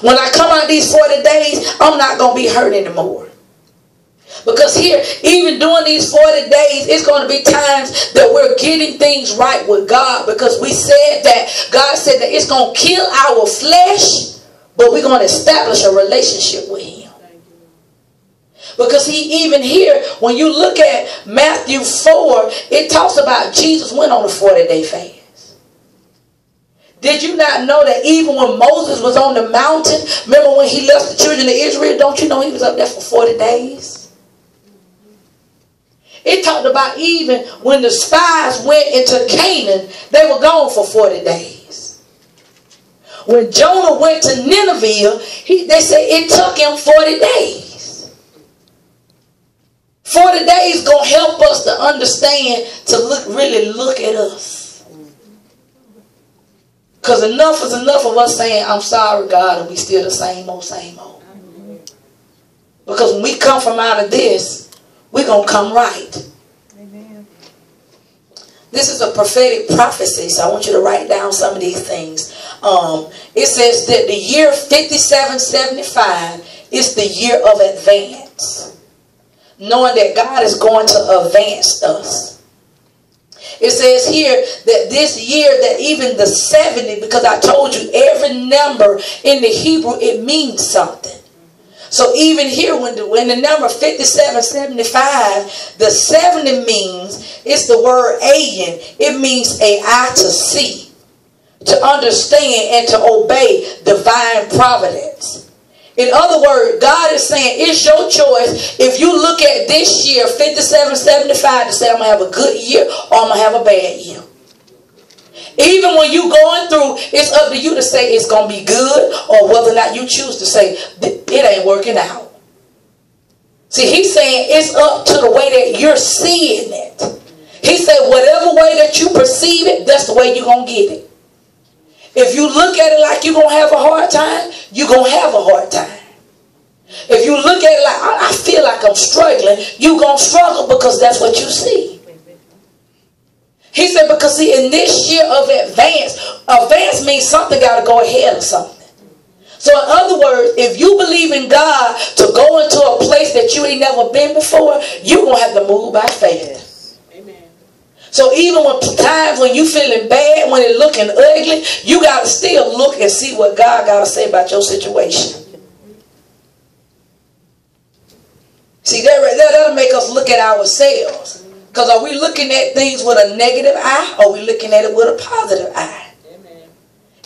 when I come out these 40 days, I'm not going to be hurt anymore. Because here, even during these 40 days, it's going to be times that we're getting things right with God. Because we said that, God said that it's going to kill our flesh, but we're going to establish a relationship with Him. Because even here, when you look at Matthew 4, it talks about Jesus went on a 40-day fast. Did you not know that even when Moses was on the mountain, remember when he left the children of Israel, don't you know he was up there for 40 days? It talked about even when the spies went into Canaan, they were gone for 40 days. When Jonah went to Nineveh, they said it took him 40 days. 40 days going to help us to understand, to really look at us. Because enough is enough of us saying, I'm sorry, God, and we still the same old, same old. Because when we come from out of this, we're going to come right. Amen. This is a prophetic prophecy, so I want you to write down some of these things. It says that the year 5775 is the year of advance. Knowing that God is going to advance us. It says here that this year, that even the 70, because I told you every number in the Hebrew, it means something. So even here, when the number 5775, the 70 means, it's the word ayin. It means a eye to see, to understand, and to obey divine providence. In other words, God is saying it's your choice if you look at this year, 5775, to say I'm going to have a good year or I'm going to have a bad year. Even when you're going through, it's up to you to say it's going to be good, or whether or not you choose to say it ain't working out. See, he's saying it's up to the way that you're seeing it. He said whatever way that you perceive it, that's the way you're going to get it. If you look at it like you're going to have a hard time, you're going to have a hard time. If you look at it like, I feel like I'm struggling, you're going to struggle because that's what you see. He said, because see, in this year of advance means something got to go ahead of something. So in other words, if you believe in God to go into a place that you ain't never been before, you're going to have to move by faith. Amen. So even when times when you feeling bad, when it's looking ugly, you got to still look and see what God got to say about your situation. See, that'll make us look at ourselves. Because are we looking at things with a negative eye, or are we looking at it with a positive eye? Amen.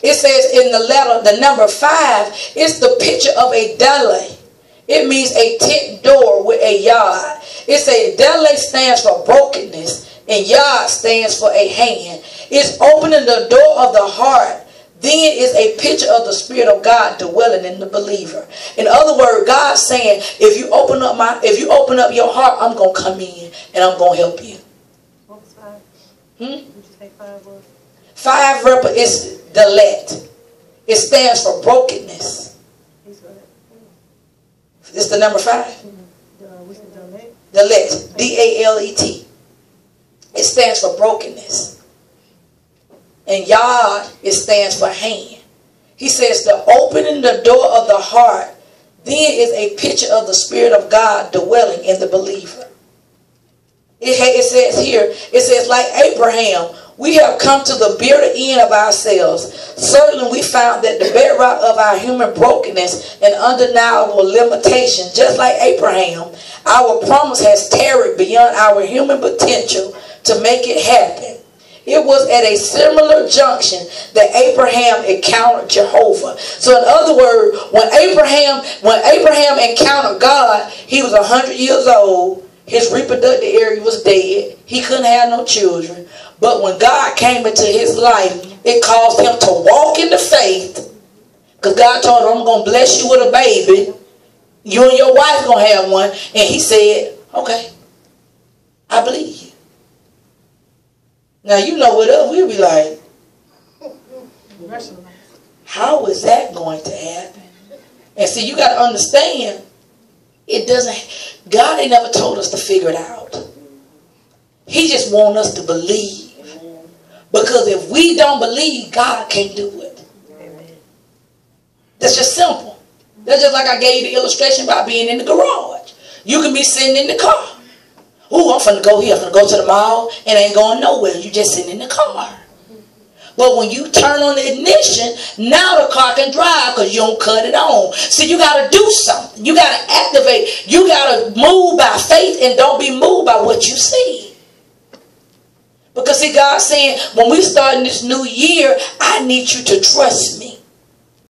It says in the letter, the number 5, it's the picture of a dele. It means a tent door with a yard. It says dele stands for brokenness, and yard stands for a hand. It's opening the door of the heart. Then is a picture of the Spirit of God dwelling in the believer. In other words, God's saying, if you open up your heart, I'm going to come in and I'm going to help you. What was 5? Did you say 5 was? 5 is delet. It stands for brokenness. It's the number 5. What's the delet? Delet. D-A-L-E-T. It stands for brokenness. And yad, it stands for hand. He says the opening the door of the heart then is a picture of the Spirit of God dwelling in the believer. It says here, it says like Abraham, we have come to the bitter end of ourselves. Certainly we found that the bedrock of our human brokenness and undeniable limitation, just like Abraham, our promise has tarried beyond our human potential to make it happen. It was at a similar junction that Abraham encountered Jehovah. So in other words, when Abraham encountered God, he was 100 years old. His reproductive area was dead. He couldn't have no children. But when God came into his life, it caused him to walk in the faith. Because God told him, I'm going to bless you with a baby. You and your wife going to have one. And he said, okay, I believe you. Now, you know what else we'll be like, how is that going to happen? And see, you got to understand, God ain't never told us to figure it out. He just wants us to believe. Because if we don't believe, God can't do it. That's just simple. That's just like I gave you the illustration about being in the garage. You can be sitting in the car. Ooh, I'm finna go here. I'm finna go to the mall and ain't going nowhere. You just sitting in the car. But when you turn on the ignition, now the car can drive because you don't cut it on. So you got to do something. You got to activate. You got to move by faith and don't be moved by what you see. Because see, God's saying, when we start in this new year, I need you to trust me.